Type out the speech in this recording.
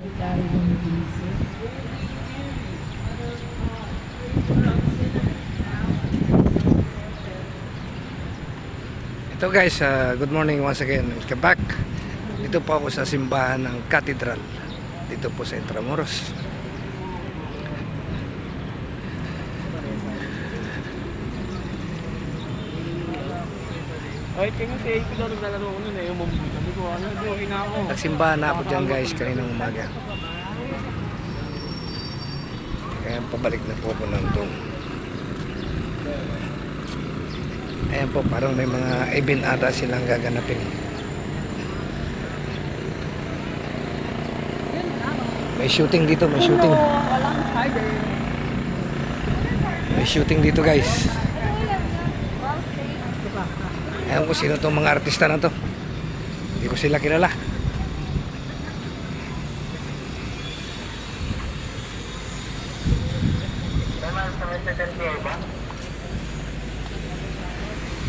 Ito guys, good morning once again. Welcome back. Dito po ako sa simbahan ng Cathedral. Dito po sa Intramuros. Ay, tingin ko daw naglalaro ko nun eh, yung sabi ko, ano, okay na ako. Nagsimbahan na ako dyan guys kaninang umaga. Kaya pabalik na po ako ng doon. Ayan po, parang may mga event ata silang gaganapin. May shooting dito, may shooting. May shooting dito guys. Ayan ko sino itong mga artista na to. Hindi ko sila kilala.